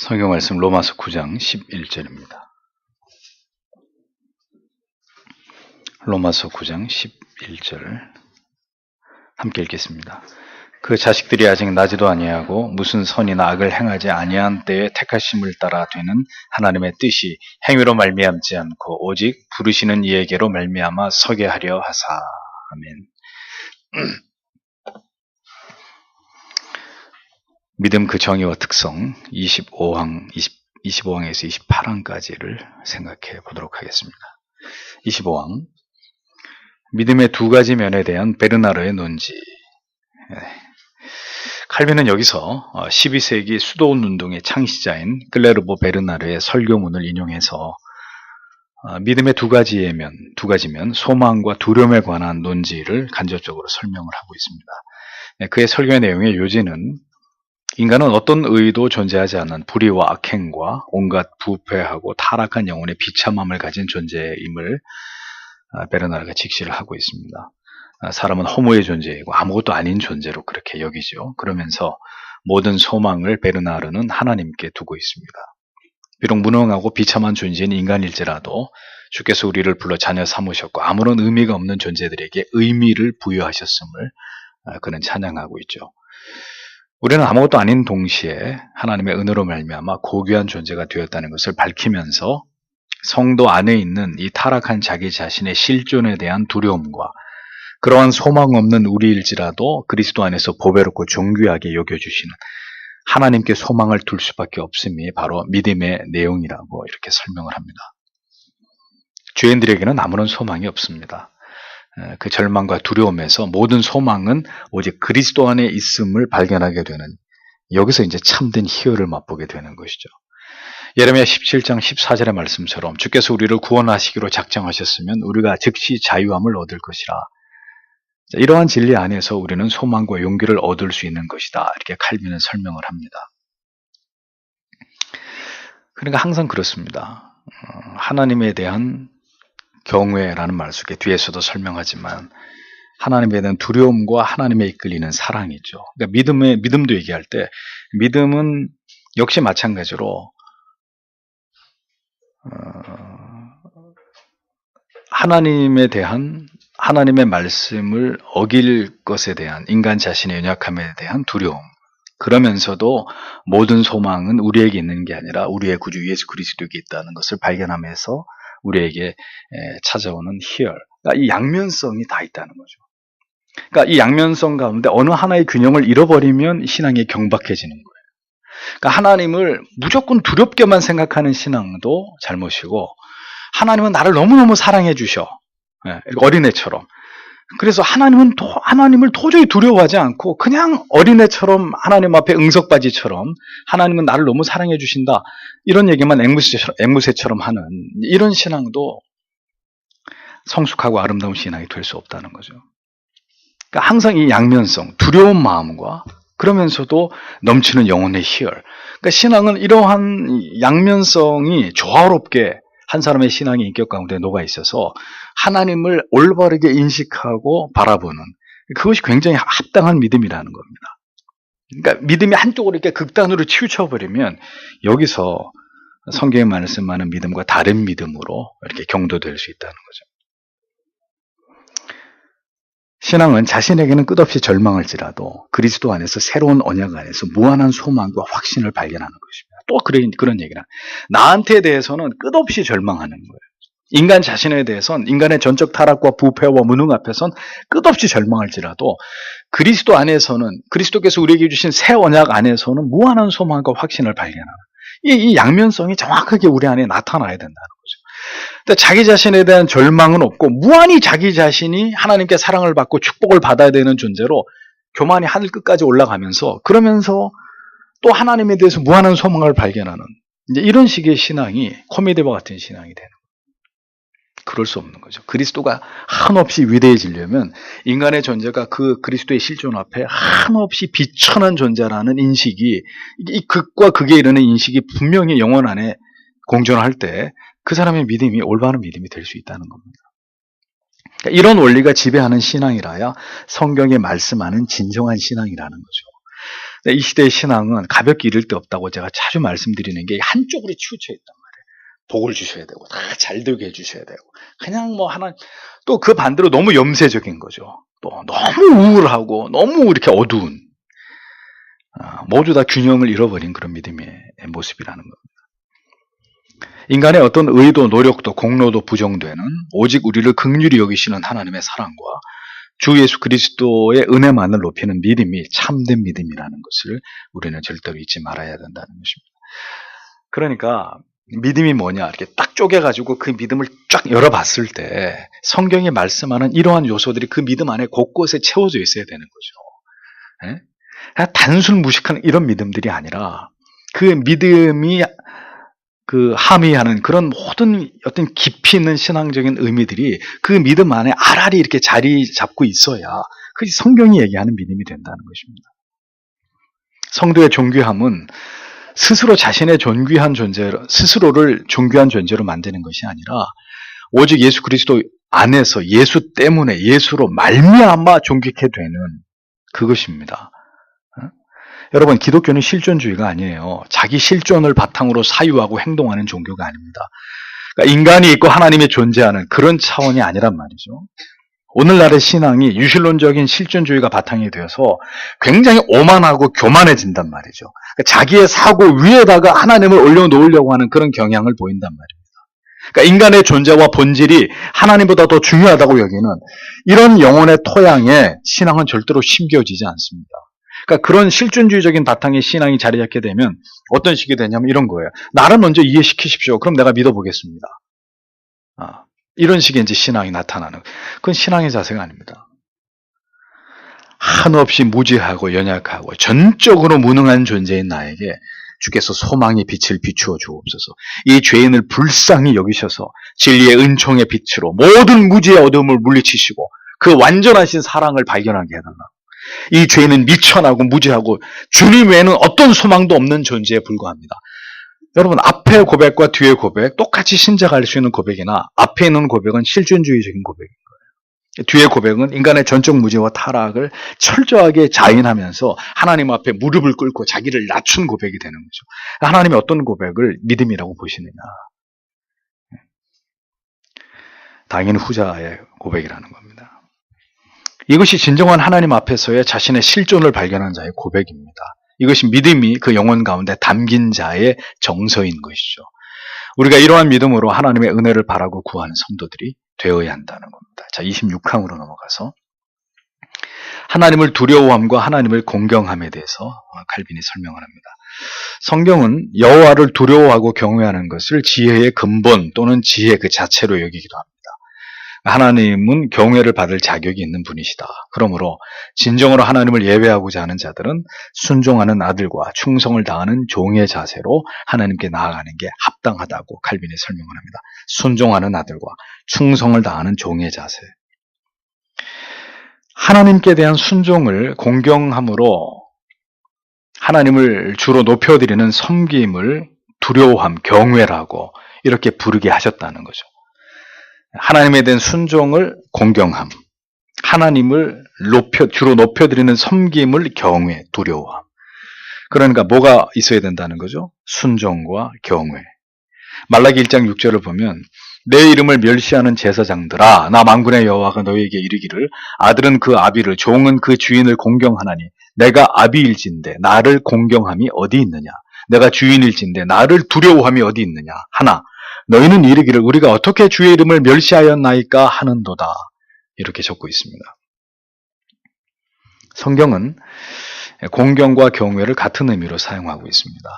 성경 말씀 로마서 9장 11절입니다. 로마서 9장 11절 함께 읽겠습니다. 그 자식들이 아직 나지도 아니하고 무슨 선이나 악을 행하지 아니한 때에 택하심을 따라 되는 하나님의 뜻이 행위로 말미암지 않고 오직 부르시는 이에게로 말미암아 서게 하려 하사. 아멘. 믿음 그 정의와 특성 25항에서 28항까지를 생각해 보도록 하겠습니다. 25항 믿음의 두 가지 면에 대한 베르나르의 논지. 칼빈은 여기서 12세기 수도원 운동의 창시자인 클레르보 베르나르의 설교문을 인용해서 믿음의 두 가지면 소망과 두려움에 관한 논지를 간접적으로 설명을 하고 있습니다. 그의 설교의 내용의 요지는 인간은 어떤 의도 존재하지 않는 불의와 악행과 온갖 부패하고 타락한 영혼의 비참함을 가진 존재임을 베르나르가 직시를 하고 있습니다. 사람은 허무의 존재이고 아무것도 아닌 존재로 그렇게 여기죠. 그러면서 모든 소망을 베르나르는 하나님께 두고 있습니다. 비록 무능하고 비참한 존재인 인간일지라도 주께서 우리를 불러 자녀 삼으셨고 아무런 의미가 없는 존재들에게 의미를 부여하셨음을 그는 찬양하고 있죠. 우리는 아무것도 아닌 동시에 하나님의 은혜로 말미암아 고귀한 존재가 되었다는 것을 밝히면서 성도 안에 있는 이 타락한 자기 자신의 실존에 대한 두려움과 그러한 소망 없는 우리일지라도 그리스도 안에서 보배롭고 존귀하게 여겨주시는 하나님께 소망을 둘 수밖에 없음이 바로 믿음의 내용이라고 이렇게 설명을 합니다. 죄인들에게는 아무런 소망이 없습니다. 그 절망과 두려움에서 모든 소망은 오직 그리스도 안에 있음을 발견하게 되는, 여기서 이제 참된 희열을 맛보게 되는 것이죠. 예레미야 17장 14절의 말씀처럼 주께서 우리를 구원하시기로 작정하셨으면 우리가 즉시 자유함을 얻을 것이라. 이러한 진리 안에서 우리는 소망과 용기를 얻을 수 있는 것이다. 이렇게 칼빈은 설명을 합니다. 그러니까 항상 그렇습니다. 하나님에 대한 경외라는 말 속에 뒤에서도 설명하지만 하나님에 대한 두려움과 하나님에 이끌리는 사랑이죠. 그러니까 믿음도 얘기할 때 믿음은 역시 마찬가지로 하나님에 대한 하나님의 말씀을 어길 것에 대한 인간 자신의 연약함에 대한 두려움, 그러면서도 모든 소망은 우리에게 있는 게 아니라 우리의 구주 예수 그리스도에게 있다는 것을 발견하면서 우리에게 찾아오는 희열, 그러니까 이 양면성이 다 있다는 거죠. 그러니까 이 양면성 가운데 어느 하나의 균형을 잃어버리면 신앙이 경박해지는 거예요. 그러니까 하나님을 무조건 두렵게만 생각하는 신앙도 잘못이고, 하나님은 나를 너무너무 사랑해 주셔. 어린애처럼. 그래서 하나님을 도저히 두려워하지 않고 그냥 어린애처럼 하나님 앞에 응석바지처럼 하나님은 나를 너무 사랑해 주신다. 이런 얘기만 앵무새처럼 하는 이런 신앙도 성숙하고 아름다운 신앙이 될 수 없다는 거죠. 그러니까 항상 이 양면성, 두려운 마음과 그러면서도 넘치는 영혼의 희열. 그러니까 신앙은 이러한 양면성이 조화롭게 한 사람의 신앙의 인격 가운데 녹아 있어서 하나님을 올바르게 인식하고 바라보는, 그것이 굉장히 합당한 믿음이라는 겁니다. 그러니까 믿음이 한쪽으로 이렇게 극단으로 치우쳐버리면 여기서 성경에 말씀하는 믿음과 다른 믿음으로 이렇게 경도될 수 있다는 거죠. 신앙은 자신에게는 끝없이 절망할지라도 그리스도 안에서 새로운 언약 안에서 무한한 소망과 확신을 발견하는 것입니다. 또 그런 얘기는 나한테 대해서는 끝없이 절망하는 거예요. 인간 자신에 대해서는 인간의 전적 타락과 부패와 무능 앞에선 끝없이 절망할지라도 그리스도 안에서는, 그리스도께서 우리에게 주신 새 언약 안에서는 무한한 소망과 확신을 발견하는, 이 양면성이 정확하게 우리 안에 나타나야 된다는 거죠. 자기 자신에 대한 절망은 없고 무한히 자기 자신이 하나님께 사랑을 받고 축복을 받아야 되는 존재로 교만이 하늘 끝까지 올라가면서, 그러면서 또 하나님에 대해서 무한한 소망을 발견하는 이제 이런 식의 신앙이 코미디와 같은 신앙이 되는 거예요. 그럴 수 없는 거죠. 그리스도가 한없이 위대해지려면 인간의 존재가 그 그리스도의 실존 앞에 한없이 비천한 존재라는 인식이, 이 극과 극에 이르는 인식이 분명히 영혼 안에 공존할 때 그 사람의 믿음이 올바른 믿음이 될 수 있다는 겁니다. 그러니까 이런 원리가 지배하는 신앙이라야 성경에 말씀하는 진정한 신앙이라는 거죠. 이 시대의 신앙은 가볍게 이를 데 없다고 제가 자주 말씀드리는 게 한쪽으로 치우쳐 있단 말이에요. 복을 주셔야 되고 다 잘 되게 해주셔야 되고 그냥 뭐 하나 또 그 반대로 너무 염세적인 거죠. 또 너무 우울하고 너무 이렇게 어두운 모두 다 균형을 잃어버린 그런 믿음의 모습이라는 겁니다. 인간의 어떤 의도, 노력도, 공로도 부정되는 오직 우리를 긍휼히 여기시는 하나님의 사랑과 주 예수 그리스도의 은혜만을 높이는 믿음이 참된 믿음이라는 것을 우리는 절대로 잊지 말아야 된다는 것입니다. 그러니까 믿음이 뭐냐 이렇게 딱 쪼개가지고 그 믿음을 쫙 열어봤을 때 성경이 말씀하는 이러한 요소들이 그 믿음 안에 곳곳에 채워져 있어야 되는 거죠. 예? 그냥 단순 무식한 이런 믿음들이 아니라 그 믿음이 그 함의하는 그런 모든 어떤 깊이 있는 신앙적인 의미들이 그 믿음 안에 알알이 이렇게 자리 잡고 있어야 그게 성경이 얘기하는 믿음이 된다는 것입니다. 성도의 존귀함은 스스로 자신의 존귀한 존재로, 스스로를 존귀한 존재로 만드는 것이 아니라 오직 예수 그리스도 안에서 예수 때문에 예수로 말미암아 존귀케 되는 그것입니다. 여러분, 기독교는 실존주의가 아니에요. 자기 실존을 바탕으로 사유하고 행동하는 종교가 아닙니다. 그러니까 인간이 있고 하나님이 존재하는 그런 차원이 아니란 말이죠. 오늘날의 신앙이 유실론적인 실존주의가 바탕이 되어서 굉장히 오만하고 교만해진단 말이죠. 그러니까 자기의 사고 위에다가 하나님을 올려놓으려고 하는 그런 경향을 보인단 말입니다. 그러니까 인간의 존재와 본질이 하나님보다 더 중요하다고 여기는 이런 영혼의 토양에 신앙은 절대로 심겨지지 않습니다. 그러니까 그런 실존주의적인 바탕의 신앙이 자리 잡게 되면 어떤 식이 되냐면 이런 거예요. 나를 먼저 이해시키십시오. 그럼 내가 믿어보겠습니다. 이런 식의 이제 신앙이 나타나는. 그건 신앙의 자세가 아닙니다. 한없이 무지하고 연약하고 전적으로 무능한 존재인 나에게 주께서 소망의 빛을 비추어 주옵소서. 이 죄인을 불쌍히 여기셔서 진리의 은총의 빛으로 모든 무지의 어둠을 물리치시고 그 완전하신 사랑을 발견하게 해달라. 이 죄인은 미천하고 무지하고 주님 외에는 어떤 소망도 없는 존재에 불과합니다. 여러분, 앞의 고백과 뒤의 고백 똑같이 신작할 수 있는 고백이나 앞에 있는 고백은 실존주의적인 고백인 거예요. 뒤의 고백은 인간의 전적 무지와 타락을 철저하게 자인하면서 하나님 앞에 무릎을 꿇고 자기를 낮춘 고백이 되는 거죠. 하나님이 어떤 고백을 믿음이라고 보시느냐. 당연히 후자의 고백이라는 겁니다. 이것이 진정한 하나님 앞에서의 자신의 실존을 발견한 자의 고백입니다. 이것이 믿음이 그 영혼 가운데 담긴 자의 정서인 것이죠. 우리가 이러한 믿음으로 하나님의 은혜를 바라고 구하는 성도들이 되어야 한다는 겁니다. 자, 26항으로 넘어가서 하나님을 두려워함과 하나님을 공경함에 대해서 칼빈이 설명을 합니다. 성경은 여호와를 두려워하고 경외하는 것을 지혜의 근본 또는 지혜 그 자체로 여기기도 합니다. 하나님은 경외를 받을 자격이 있는 분이시다. 그러므로 진정으로 하나님을 예배하고자 하는 자들은 순종하는 아들과 충성을 다하는 종의 자세로 하나님께 나아가는 게 합당하다고 칼빈이 설명을 합니다. 순종하는 아들과 충성을 다하는 종의 자세. 하나님께 대한 순종을 공경함으로 하나님을 주로 높여드리는 섬김을 두려워함, 경외라고 이렇게 부르게 하셨다는 거죠. 하나님에 대한 순종을 공경함, 하나님을 주로 높여드리는 섬김을 경외, 두려워함. 그러니까 뭐가 있어야 된다는 거죠? 순종과 경외. 말라기 1장 6절을 보면 내 이름을 멸시하는 제사장들아, 나 만군의 여호와가 너희에게 이르기를 아들은 그 아비를, 종은 그 주인을 공경하나니 내가 아비일진데 나를 공경함이 어디 있느냐? 내가 주인일진데 나를 두려워함이 어디 있느냐? 하나, 너희는 이르기를 우리가 어떻게 주의 이름을 멸시하였나이까 하는도다. 이렇게 적고 있습니다. 성경은 공경과 경외를 같은 의미로 사용하고 있습니다.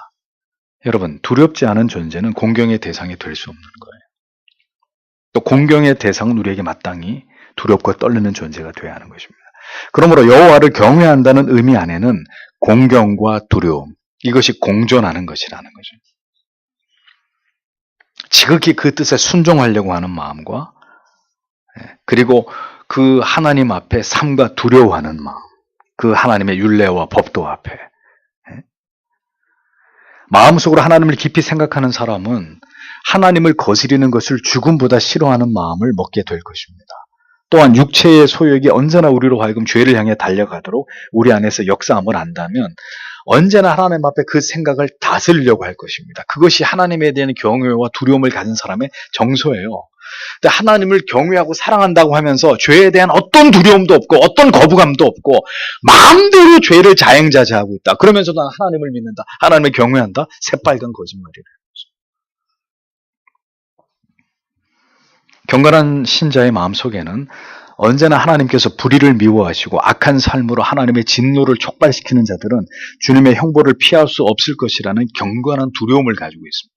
여러분, 두렵지 않은 존재는 공경의 대상이 될 수 없는 거예요. 또 공경의 대상은 우리에게 마땅히 두렵고 떨리는 존재가 되어야 하는 것입니다. 그러므로 여호와를 경외한다는 의미 안에는 공경과 두려움, 이것이 공존하는 것이라는 거죠. 지극히 그 뜻에 순종하려고 하는 마음과 그리고 그 하나님 앞에 삶과 두려워하는 마음, 그 하나님의 율례와 법도 앞에 마음속으로 하나님을 깊이 생각하는 사람은 하나님을 거스리는 것을 죽음보다 싫어하는 마음을 먹게 될 것입니다. 또한 육체의 소욕이 언제나 우리로 하여금 죄를 향해 달려가도록 우리 안에서 역사함을 안다면 언제나 하나님 앞에 그 생각을 다스리려고 할 것입니다. 그것이 하나님에 대한 경외와 두려움을 가진 사람의 정서예요. 근데 하나님을 경외하고 사랑한다고 하면서 죄에 대한 어떤 두려움도 없고 어떤 거부감도 없고 마음대로 죄를 자행자재하고 있다. 그러면서도 난 하나님을 믿는다. 하나님을 경외한다. 새빨간 거짓말이래요. 경건한 신자의 마음속에는 언제나 하나님께서 불의를 미워하시고 악한 삶으로 하나님의 진노를 촉발시키는 자들은 주님의 형벌을 피할 수 없을 것이라는 경건한 두려움을 가지고 있습니다.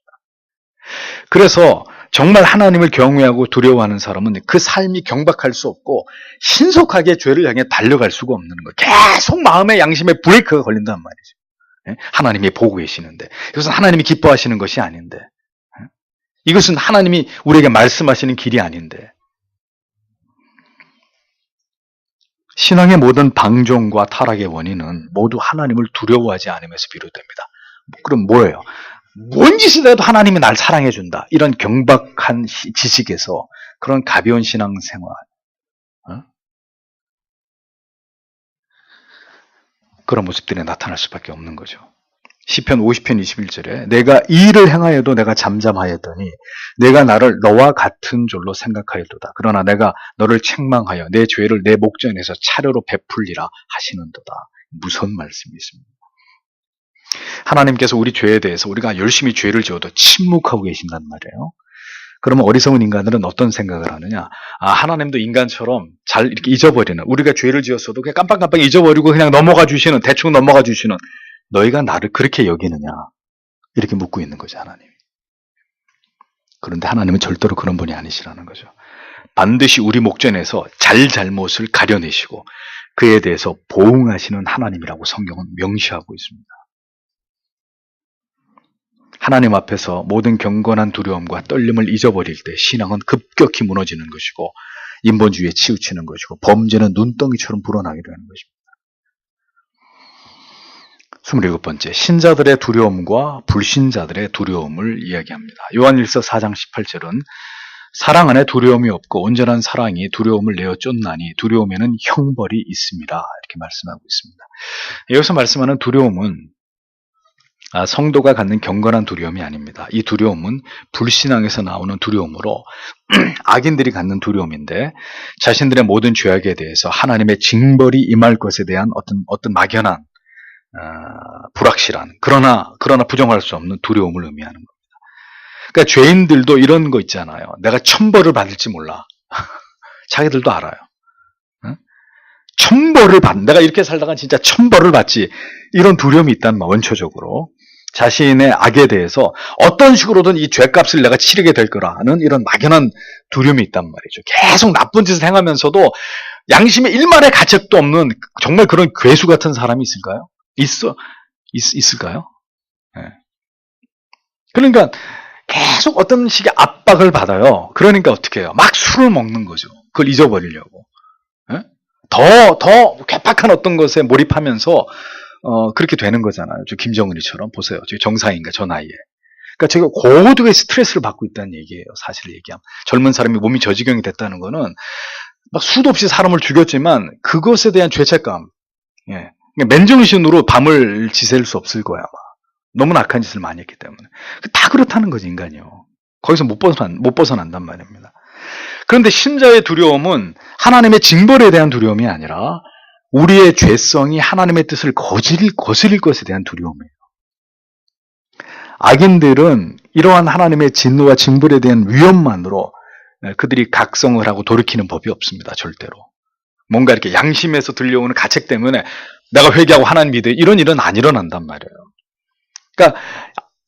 그래서 정말 하나님을 경외하고 두려워하는 사람은 그 삶이 경박할 수 없고 신속하게 죄를 향해 달려갈 수가 없는 거예요. 계속 마음의 양심에 브레이크가 걸린단 말이죠. 하나님이 보고 계시는데 이것은 하나님이 기뻐하시는 것이 아닌데 이것은 하나님이 우리에게 말씀하시는 길이 아닌데 신앙의 모든 방종과 타락의 원인은 모두 하나님을 두려워하지 않으면서 비롯됩니다. 그럼 뭐예요? 뭔 짓을 해도 하나님이 날 사랑해 준다. 이런 경박한 지식에서 그런 가벼운 신앙생활 그런 모습들이 나타날 수밖에 없는 거죠. 시편 50편 21절에 내가 이 일을 행하여도 내가 잠잠하였더니 내가 나를 너와 같은 줄로 생각하였도다. 그러나 내가 너를 책망하여 내 죄를 내 목전에서 차례로 베풀리라 하시는도다. 무서운 말씀이 있습니다. 하나님께서 우리 죄에 대해서 우리가 열심히 죄를 지어도 침묵하고 계신단 말이에요. 그러면 어리석은 인간들은 어떤 생각을 하느냐? 하나님도 인간처럼 잘 이렇게 잊어버리는, 우리가 죄를 지었어도 그냥 깜빡깜빡 잊어버리고 그냥 넘어가 주시는, 대충 넘어가 주시는, 너희가 나를 그렇게 여기느냐? 이렇게 묻고 있는 거죠, 하나님. 그런데 하나님은 절대로 그런 분이 아니시라는 거죠. 반드시 우리 목전에서 잘못을 가려내시고 그에 대해서 보응하시는 하나님이라고 성경은 명시하고 있습니다. 하나님 앞에서 모든 경건한 두려움과 떨림을 잊어버릴 때 신앙은 급격히 무너지는 것이고 인본주의에 치우치는 것이고 범죄는 눈덩이처럼 불어나게 되는 것입니다. 27번째, 신자들의 두려움과 불신자들의 두려움을 이야기합니다. 요한일서 4장 18절은 사랑 안에 두려움이 없고 온전한 사랑이 두려움을 내어 쫓나니 두려움에는 형벌이 있습니다. 이렇게 말씀하고 있습니다. 여기서 말씀하는 두려움은 성도가 갖는 경건한 두려움이 아닙니다. 이 두려움은 불신앙에서 나오는 두려움으로 악인들이 갖는 두려움인데 자신들의 모든 죄악에 대해서 하나님의 징벌이 임할 것에 대한 어떤 막연한 불확실한 그러나 부정할 수 없는 두려움을 의미하는 겁니다. 그러니까 죄인들도 이런 거 있잖아요. 내가 천벌을 받을지 몰라. 자기들도 알아요. 천벌을 내가 이렇게 살다가 진짜 천벌을 받지. 이런 두려움이 있단 말, 원초적으로. 자신의 악에 대해서 어떤 식으로든 이 죄값을 내가 치르게 될 거라는 이런 막연한 두려움이 있단 말이죠. 계속 나쁜 짓을 행하면서도 양심의 일말의 가책도 없는 정말 그런 괴수 같은 사람이 있을까요? 있을까요? 네. 그러니까 계속 어떤 식의 압박을 받아요. 그러니까 어떻게 해요? 막 술을 먹는 거죠. 그걸 잊어버리려고. 네? 더 괴팍한 어떤 것에 몰입하면서 그렇게 되는 거잖아요. 저 김정은이처럼 보세요. 저 정상인가 저 나이에. 그러니까 제가 고도의 스트레스를 받고 있다는 얘기예요. 사실을 얘기하면. 젊은 사람이 몸이 저 지경이 됐다는 거는 막 수도 없이 사람을 죽였지만 그것에 대한 죄책감. 예. 맨정신으로 밤을 지샐 수 없을 거야. 아마. 너무 악한 짓을 많이 했기 때문에. 다 그렇다는 거지, 인간이요. 거기서 못 벗어난단 말입니다. 그런데 신자의 두려움은 하나님의 징벌에 대한 두려움이 아니라 우리의 죄성이 하나님의 뜻을 거스릴 것에 대한 두려움이에요. 악인들은 이러한 하나님의 진노와 징벌에 대한 위험만으로 그들이 각성을 하고 돌이키는 법이 없습니다. 절대로. 뭔가 이렇게 양심에서 들려오는 가책 때문에 내가 회개하고 하나님 믿어 이런 일은 안 일어난단 말이에요. 그러니까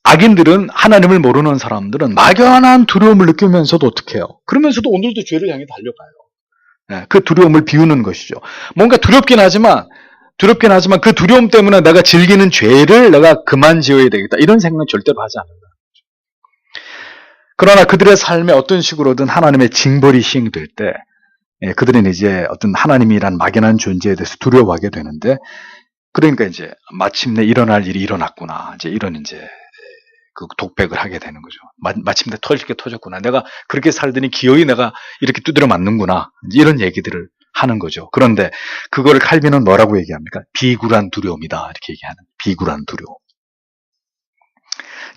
악인들은 하나님을 모르는 사람들은 막연한 두려움을 느끼면서도 어떻게 해요? 그러면서도 오늘도 죄를 향해 달려가요. 그 두려움을 비우는 것이죠. 뭔가 두렵긴 하지만 그 두려움 때문에 내가 즐기는 죄를 내가 그만 지어야 되겠다. 이런 생각은 절대로 하지 않는다. 그러나 그들의 삶에 어떤 식으로든 하나님의 징벌이 시행될 때 그들은 이제 어떤 하나님이란 막연한 존재에 대해서 두려워하게 되는데 그러니까 이제 마침내 일어날 일이 일어났구나. 이제 이런 이제 그 독백을 하게 되는 거죠. 마침내 터질 게 터졌구나. 내가 그렇게 살더니 기어이 내가 이렇게 두드려 맞는구나. 이런 얘기들을 하는 거죠. 그런데 그거를 칼빈은 뭐라고 얘기합니까? 비굴한 두려움이다. 이렇게 얘기하는 비굴한 두려움.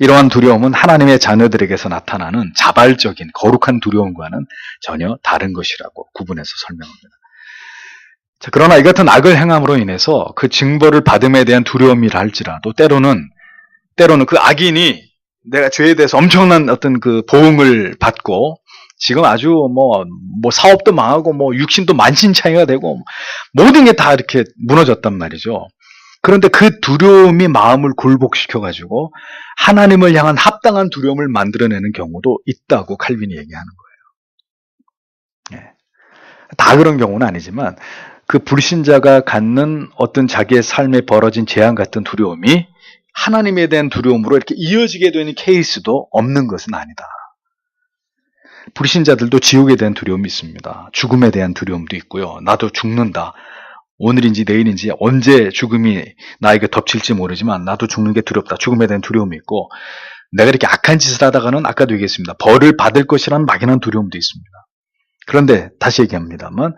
이러한 두려움은 하나님의 자녀들에게서 나타나는 자발적인 거룩한 두려움과는 전혀 다른 것이라고 구분해서 설명합니다. 자, 그러나 이 같은 악을 행함으로 인해서 그 징벌을 받음에 대한 두려움이라 할지라도 때로는 그 악인이 내가 죄에 대해서 엄청난 어떤 그 보응을 받고 지금 아주 뭐 사업도 망하고 뭐 육신도 만신창이가 되고 모든 게 다 이렇게 무너졌단 말이죠. 그런데 그 두려움이 마음을 굴복시켜가지고 하나님을 향한 합당한 두려움을 만들어내는 경우도 있다고 칼빈이 얘기하는 거예요. 예. 다 그런 경우는 아니지만 그 불신자가 갖는 어떤 자기의 삶에 벌어진 재앙 같은 두려움이 하나님에 대한 두려움으로 이렇게 이어지게 되는 케이스도 없는 것은 아니다. 불신자들도 지옥에 대한 두려움이 있습니다. 죽음에 대한 두려움도 있고요. 나도 죽는다. 오늘인지 내일인지 언제 죽음이 나에게 덮칠지 모르지만 나도 죽는 게 두렵다. 죽음에 대한 두려움이 있고 내가 이렇게 악한 짓을 하다가는 아까도 얘기했습니다. 벌을 받을 것이라는 막연한 두려움도 있습니다. 그런데 다시 얘기합니다만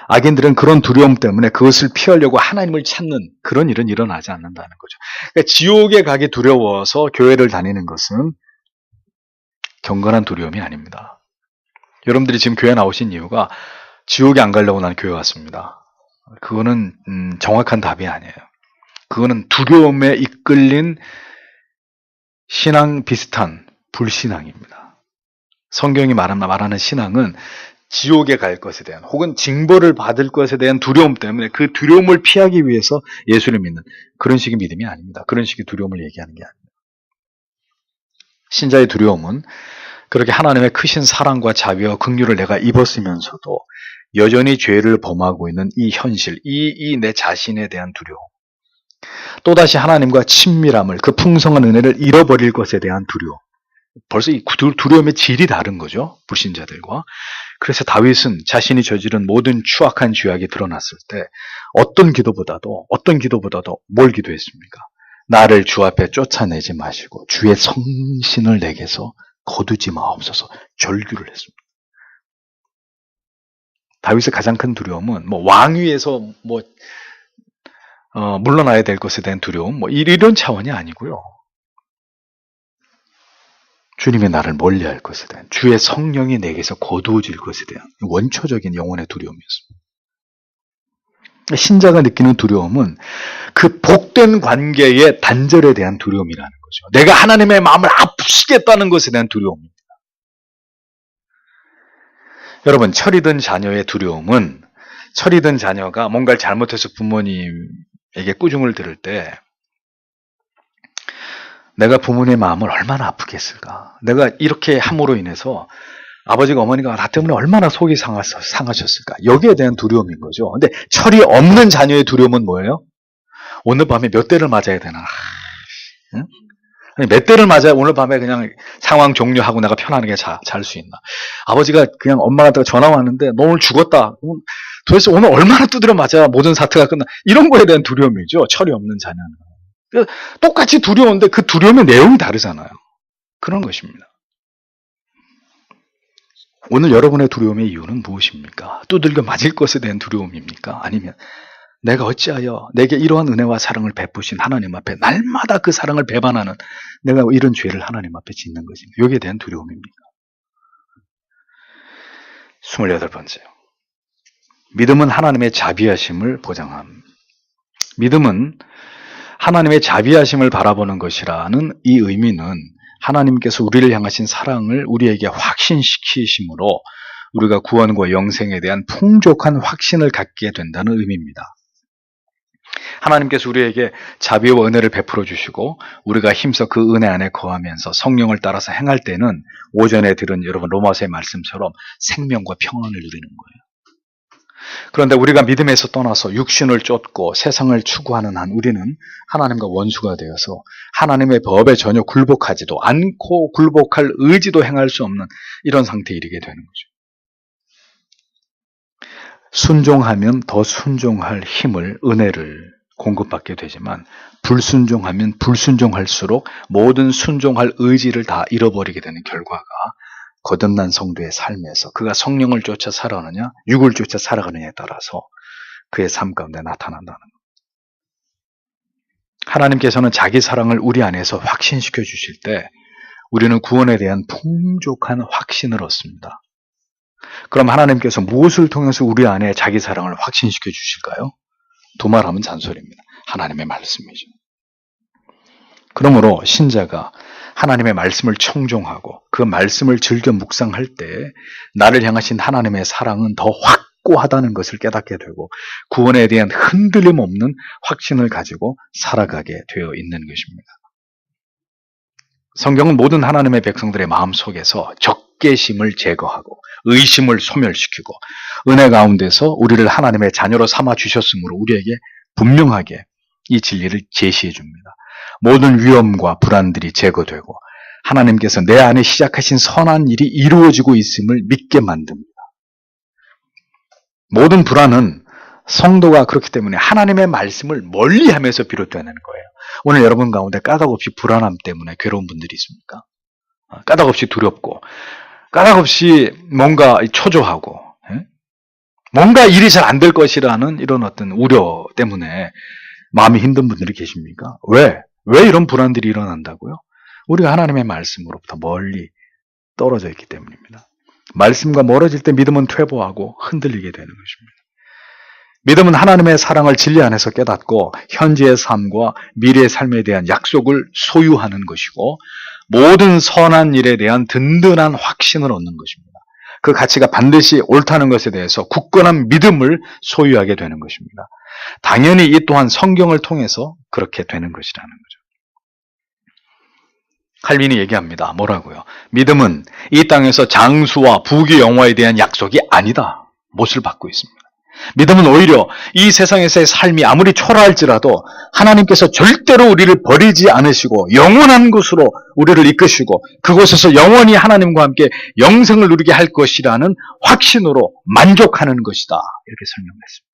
악인들은 그런 두려움 때문에 그것을 피하려고 하나님을 찾는 그런 일은 일어나지 않는다는 거죠. 그러니까 지옥에 가기 두려워서 교회를 다니는 것은 경건한 두려움이 아닙니다. 여러분들이 지금 교회 나오신 이유가 지옥에 안 가려고 난 교회 왔습니다. 그거는 정확한 답이 아니에요. 그거는 두려움에 이끌린 신앙 비슷한 불신앙입니다. 성경이 말하는 신앙은 지옥에 갈 것에 대한 혹은 징벌을 받을 것에 대한 두려움 때문에 그 두려움을 피하기 위해서 예수를 믿는 그런 식의 믿음이 아닙니다. 그런 식의 두려움을 얘기하는 게 아닙니다. 신자의 두려움은 그렇게 하나님의 크신 사랑과 자비와 긍휼을 내가 입었으면서도 여전히 죄를 범하고 있는 이 현실, 이 내 자신에 대한 두려움. 또다시 하나님과 친밀함을, 그 풍성한 은혜를 잃어버릴 것에 대한 두려움. 벌써 이 두려움의 질이 다른 거죠. 불신자들과. 그래서 다윗은 자신이 저지른 모든 추악한 죄악이 드러났을 때 어떤 기도보다도 뭘 기도했습니까? 나를 주 앞에 쫓아내지 마시고 주의 성신을 내게서 거두지 마옵소서 절규를 했습니다. 다윗의 가장 큰 두려움은 왕위에서 물러나야 될 것에 대한 두려움 이런 차원이 아니고요. 주님의 나를 멀리할 것에 대한 주의 성령이 내게서 거두어질 것에 대한 원초적인 영혼의 두려움이었습니다. 신자가 느끼는 두려움은 그 복된 관계의 단절에 대한 두려움이라는 거죠. 내가 하나님의 마음을 아프시겠다는 것에 대한 두려움입니다. 여러분, 철이든 자녀의 두려움은 철이든 자녀가 뭔가를 잘못해서 부모님에게 꾸중을 들을 때 내가 부모님의 마음을 얼마나 아프게 했을까? 내가 이렇게 함으로 인해서 아버지가 어머니가 나 때문에 얼마나 속이 상하셨을까? 여기에 대한 두려움인 거죠. 근데 철이 없는 자녀의 두려움은 뭐예요? 오늘 밤에 몇 대를 맞아야 되나? 응? 아니, 몇 대를 맞아야 오늘 밤에 그냥 상황 종료하고 내가 편안하게 잘 수 있나? 아버지가 그냥 엄마한테 전화 왔는데 너 오늘 죽었다. 도대체 오늘 얼마나 두드려 맞아야 모든 사태가 끝나? 이런 거에 대한 두려움이죠. 철이 없는 자녀는. 똑같이 두려운데 그 두려움의 내용이 다르잖아요. 그런 것입니다. 오늘 여러분의 두려움의 이유는 무엇입니까? 두들겨 맞을 것에 대한 두려움입니까? 아니면 내가 어찌하여 내게 이러한 은혜와 사랑을 베푸신 하나님 앞에 날마다 그 사랑을 배반하는 내가 이런 죄를 하나님 앞에 짓는 것인가? 여기에 대한 두려움입니까? 28번째요. 믿음은 하나님의 자비하심을 보장함. 믿음은 하나님의 자비하심을 바라보는 것이라는 이 의미는 하나님께서 우리를 향하신 사랑을 우리에게 확신시키심으로 우리가 구원과 영생에 대한 풍족한 확신을 갖게 된다는 의미입니다. 하나님께서 우리에게 자비와 은혜를 베풀어 주시고 우리가 힘써 그 은혜 안에 거하면서 성령을 따라서 행할 때는 오전에 들은 여러분 로마서의 말씀처럼 생명과 평안을 누리는 거예요. 그런데 우리가 믿음에서 떠나서 육신을 쫓고 세상을 추구하는 한 우리는 하나님과 원수가 되어서 하나님의 법에 전혀 굴복하지도 않고 굴복할 의지도 행할 수 없는 이런 상태에 이르게 되는 거죠. 순종하면 더 순종할 힘을, 은혜를 공급받게 되지만 불순종하면 불순종할수록 모든 순종할 의지를 다 잃어버리게 되는 결과가 거듭난 성도의 삶에서 그가 성령을 쫓아 살아가느냐 육을 쫓아 살아가느냐에 따라서 그의 삶 가운데 나타난다는 것. 하나님께서는 자기 사랑을 우리 안에서 확신시켜 주실 때 우리는 구원에 대한 풍족한 확신을 얻습니다. 그럼 하나님께서 무엇을 통해서 우리 안에 자기 사랑을 확신시켜 주실까요? 두말하면 잔소리입니다. 하나님의 말씀이죠. 그러므로 신자가 하나님의 말씀을 청종하고 그 말씀을 즐겨 묵상할 때 나를 향하신 하나님의 사랑은 더 확고하다는 것을 깨닫게 되고 구원에 대한 흔들림 없는 확신을 가지고 살아가게 되어 있는 것입니다. 성경은 모든 하나님의 백성들의 마음 속에서 적개심을 제거하고 의심을 소멸시키고 은혜 가운데서 우리를 하나님의 자녀로 삼아 주셨으므로 우리에게 분명하게 이 진리를 제시해 줍니다. 모든 위험과 불안들이 제거되고 하나님께서 내 안에 시작하신 선한 일이 이루어지고 있음을 믿게 만듭니다. 모든 불안은 성도가 그렇기 때문에 하나님의 말씀을 멀리하면서 비롯되는 거예요. 오늘 여러분 가운데 까닭없이 불안함 때문에 괴로운 분들이 있습니까? 까닭없이 두렵고 까닭없이 뭔가 초조하고 뭔가 일이 잘 안 될 것이라는 이런 어떤 우려 때문에 마음이 힘든 분들이 계십니까? 왜 이런 불안들이 일어난다고요? 우리가 하나님의 말씀으로부터 멀리 떨어져 있기 때문입니다. 말씀과 멀어질 때 믿음은 퇴보하고 흔들리게 되는 것입니다. 믿음은 하나님의 사랑을 진리 안에서 깨닫고 현재의 삶과 미래의 삶에 대한 약속을 소유하는 것이고 모든 선한 일에 대한 든든한 확신을 얻는 것입니다. 그 가치가 반드시 옳다는 것에 대해서 굳건한 믿음을 소유하게 되는 것입니다. 당연히 이 또한 성경을 통해서 그렇게 되는 것이라는 거죠. 칼빈이 얘기합니다. 뭐라고요? 믿음은 이 땅에서 장수와 부귀 영화에 대한 약속이 아니다. 못을 받고 있습니다. 믿음은 오히려 이 세상에서의 삶이 아무리 초라할지라도 하나님께서 절대로 우리를 버리지 않으시고 영원한 곳으로 우리를 이끄시고 그곳에서 영원히 하나님과 함께 영생을 누리게 할 것이라는 확신으로 만족하는 것이다. 이렇게 설명했습니다.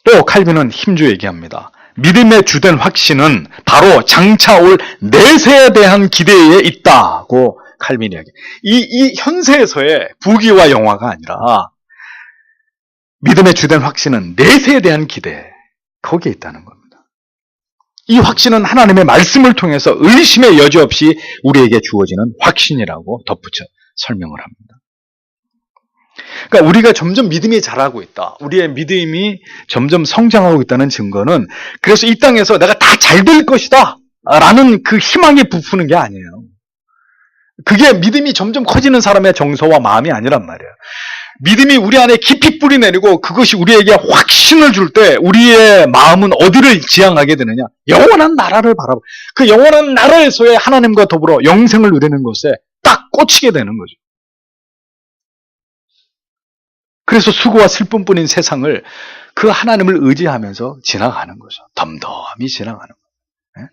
또 칼빈은 힘주어 얘기합니다. 믿음의 주된 확신은 바로 장차 올 내세에 대한 기대에 있다고 칼빈이 이야기. 이 현세에서의 부귀와 영화가 아니라 믿음의 주된 확신은 내세에 대한 기대, 거기에 있다는 겁니다. 이 확신은 하나님의 말씀을 통해서 의심의 여지 없이 우리에게 주어지는 확신이라고 덧붙여 설명을 합니다. 그러니까 우리가 점점 믿음이 자라고 있다. 우리의 믿음이 점점 성장하고 있다는 증거는 그래서 이 땅에서 내가 다 잘 될 것이다 라는 그 희망에 부푸는 게 아니에요. 그게 믿음이 점점 커지는 사람의 정서와 마음이 아니란 말이에요. 믿음이 우리 안에 깊이 뿌리 내리고 그것이 우리에게 확신을 줄 때 우리의 마음은 어디를 지향하게 되느냐? 영원한 나라를 바라보고 그 영원한 나라에서의 하나님과 더불어 영생을 누리는 것에 딱 꽂히게 되는 거죠. 그래서 수고와 슬픔뿐인 세상을 그 하나님을 의지하면서 지나가는 거죠. 덤덤히 지나가는 거예요.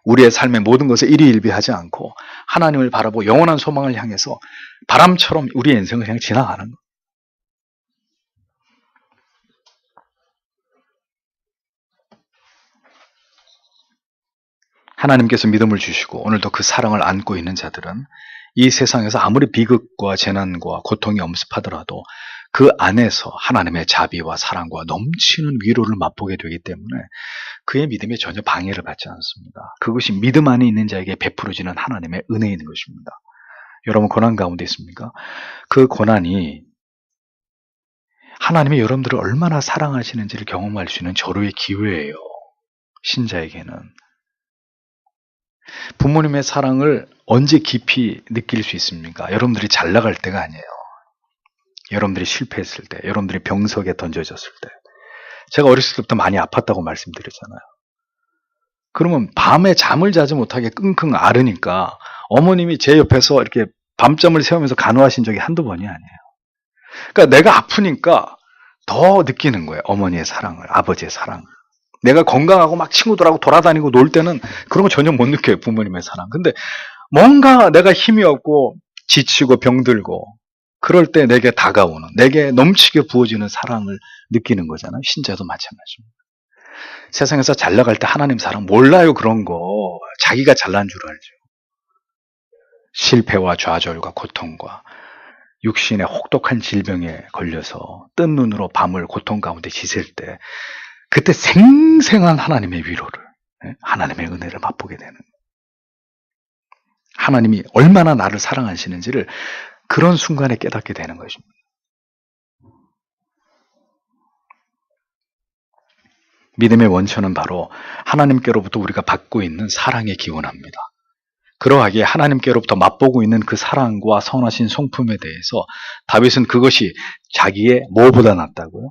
우리의 삶의 모든 것에 일희일비하지 않고 하나님을 바라보고 영원한 소망을 향해서 바람처럼 우리의 인생을 그냥 지나가는 거예요. 하나님께서 믿음을 주시고 오늘도 그 사랑을 안고 있는 자들은 이 세상에서 아무리 비극과 재난과 고통이 엄습하더라도 그 안에서 하나님의 자비와 사랑과 넘치는 위로를 맛보게 되기 때문에 그의 믿음에 전혀 방해를 받지 않습니다. 그것이 믿음 안에 있는 자에게 베풀어지는 하나님의 은혜인 것입니다. 여러분 고난 가운데 있습니까? 그 고난이 하나님이 여러분들을 얼마나 사랑하시는지를 경험할 수 있는 절호의 기회예요. 신자에게는. 부모님의 사랑을 언제 깊이 느낄 수 있습니까? 여러분들이 잘 나갈 때가 아니에요. 여러분들이 실패했을 때, 여러분들이 병석에 던져졌을 때. 제가 어렸을 때부터 많이 아팠다고 말씀드렸잖아요. 그러면 밤에 잠을 자지 못하게 끙끙 앓으니까 어머님이 제 옆에서 이렇게 밤잠을 새우면서 간호하신 적이 한두 번이 아니에요. 그러니까 내가 아프니까 더 느끼는 거예요. 어머니의 사랑을, 아버지의 사랑을. 내가 건강하고 막 친구들하고 돌아다니고 놀 때는 그런 거 전혀 못 느껴요. 부모님의 사랑. 근데 뭔가 내가 힘이 없고 지치고 병들고 그럴 때 내게 다가오는, 내게 넘치게 부어지는 사랑을 느끼는 거잖아요. 신자도 마찬가지입니다. 세상에서 잘 나갈 때 하나님 사랑 몰라요. 그런 거. 자기가 잘난 줄 알죠. 실패와 좌절과 고통과 육신의 혹독한 질병에 걸려서 뜬 눈으로 밤을 고통 가운데 지샐 때 그때 생생한 하나님의 위로를, 하나님의 은혜를 맛보게 되는, 하나님이 얼마나 나를 사랑하시는지를 그런 순간에 깨닫게 되는 것입니다. 믿음의 원천은 바로 하나님께로부터 우리가 받고 있는 사랑에 기원합니다. 그러하기에 하나님께로부터 맛보고 있는 그 사랑과 선하신 성품에 대해서 다윗은 그것이 자기의 뭐보다 낫다고요?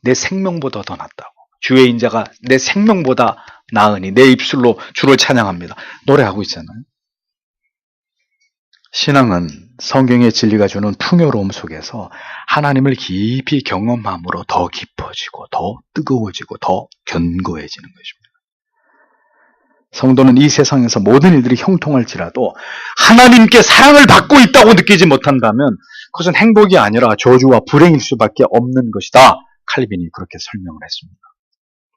내 생명보다 더 낫다고. 주의 인자가 내 생명보다 나으니 내 입술로 주를 찬양합니다. 노래하고 있잖아요. 신앙은 성경의 진리가 주는 풍요로움 속에서 하나님을 깊이 경험함으로 더 깊어지고 더 뜨거워지고 더 견고해지는 것입니다. 성도는 이 세상에서 모든 일들이 형통할지라도 하나님께 사랑을 받고 있다고 느끼지 못한다면 그것은 행복이 아니라 저주와 불행일 수밖에 없는 것이다. 칼빈이 그렇게 설명을 했습니다.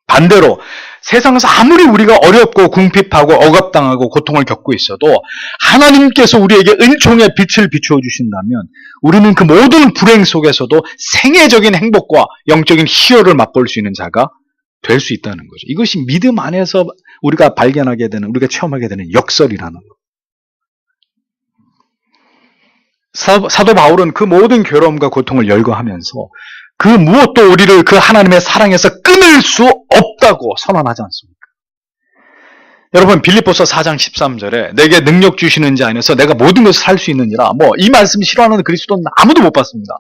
반대로 세상에서 아무리 우리가 어렵고 궁핍하고 억압당하고 고통을 겪고 있어도 하나님께서 우리에게 은총의 빛을 비추어 주신다면 우리는 그 모든 불행 속에서도 생애적인 행복과 영적인 희열을 맛볼 수 있는 자가 될 수 있다는 거죠. 이것이 믿음 안에서 우리가 발견하게 되는, 우리가 체험하게 되는 역설이라는 거. 사도 바울은 그 모든 괴로움과 고통을 열거하면서 그 무엇도 우리를 그 하나님의 사랑에서 끊을 수 없다고 선언하지 않습니까? 여러분, 빌립보서 4장 13절에 내게 능력 주시는 자 안에서 내가 모든 것을 살 수 있느니라, 이 말씀 싫어하는 그리스도는 아무도 못 봤습니다.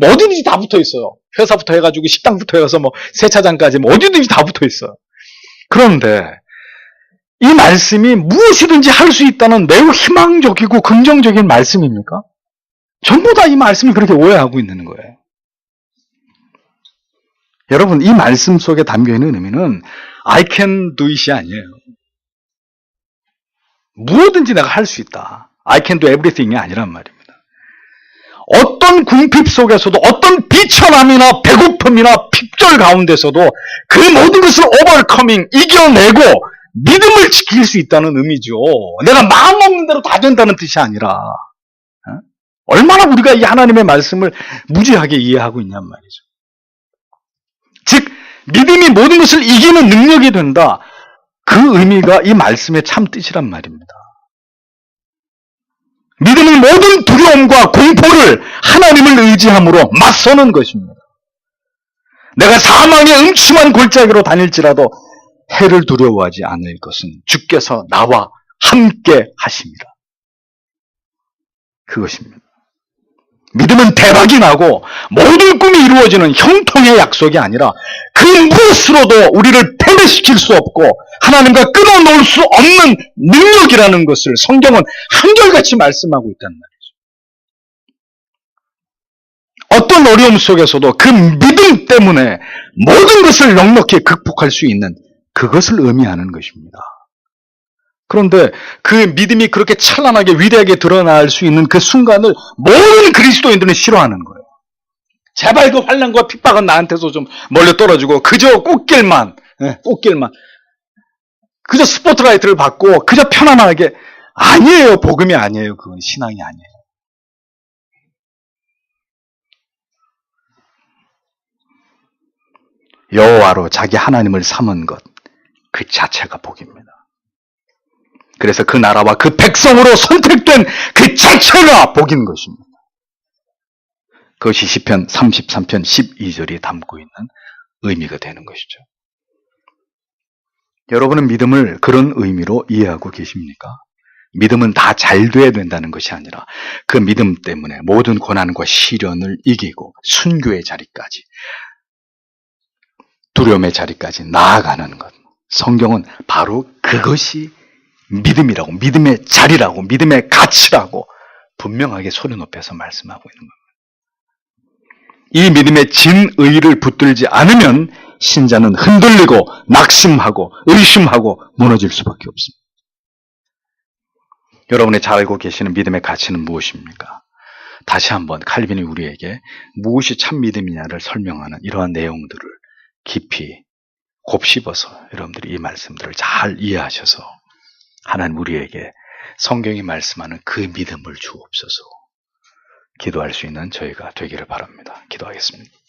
어디든지 다 붙어 있어요. 회사부터 해가지고 식당부터 해서 세차장까지 어디든지 다 붙어 있어요. 그런데 이 말씀이 무엇이든지 할 수 있다는 매우 희망적이고 긍정적인 말씀입니까? 전부 다 이 말씀을 그렇게 오해하고 있는 거예요. 여러분, 이 말씀 속에 담겨있는 의미는 I can do it이 아니에요. 무엇든지 내가 할 수 있다. I can do everything이 아니란 말입니다. 어떤 궁핍 속에서도 어떤 비천함이나 배고픔이나 핍절 가운데서도 그 모든 것을 오버커밍, 이겨내고 믿음을 지킬 수 있다는 의미죠. 내가 마음먹는 대로 다 된다는 뜻이 아니라 얼마나 우리가 이 하나님의 말씀을 무지하게 이해하고 있냔 말이죠. 즉 믿음이 모든 것을 이기는 능력이 된다. 그 의미가 이 말씀의 참 뜻이란 말입니다. 믿음은 모든 두려움과 공포를 하나님을 의지함으로 맞서는 것입니다. 내가 사망의 음침한 골짜기로 다닐지라도 해를 두려워하지 않을 것은 주께서 나와 함께 하십니다. 그것입니다. 믿음은 대박이 나고 모든 꿈이 이루어지는 형통의 약속이 아니라 그 무엇으로도 우리를 패배시킬 수 없고 하나님과 끊어놓을 수 없는 능력이라는 것을 성경은 한결같이 말씀하고 있다는 말이죠. 어떤 어려움 속에서도 그 믿음 때문에 모든 것을 넉넉히 극복할 수 있는 그것을 의미하는 것입니다. 그런데 그 믿음이 그렇게 찬란하게 위대하게 드러날 수 있는 그 순간을 모든 그리스도인들은 싫어하는 거예요. 제발 그 환난과 핍박은 나한테서 좀 멀리 떨어지고 그저 꽃길만 그저 스포트라이트를 받고 그저 편안하게. 아니에요. 복음이 아니에요. 그건 신앙이 아니에요. 여호와로 자기 하나님을 삼은 것, 그 자체가 복입니다. 그래서 그 나라와 그 백성으로 선택된 그 자체가 복인 것입니다. 그것이 시편 33편 12절이 담고 있는 의미가 되는 것이죠. 여러분은 믿음을 그런 의미로 이해하고 계십니까? 믿음은 다 잘 돼야 된다는 것이 아니라 그 믿음 때문에 모든 고난과 시련을 이기고 순교의 자리까지, 두려움의 자리까지 나아가는 것. 성경은 바로 그것이 믿음이라고, 믿음의 자리라고, 믿음의 가치라고 분명하게 소리 높여서 말씀하고 있는 겁니다. 이 믿음의 진의를 붙들지 않으면 신자는 흔들리고 낙심하고 의심하고 무너질 수밖에 없습니다. 여러분이 잘 알고 계시는 믿음의 가치는 무엇입니까? 다시 한번 칼빈이 우리에게 무엇이 참 믿음이냐를 설명하는 이러한 내용들을 깊이 곱씹어서 여러분들이 이 말씀들을 잘 이해하셔서 하나님 우리에게 성경이 말씀하는 그 믿음을 주옵소서. 기도할 수 있는 저희가 되기를 바랍니다. 기도하겠습니다.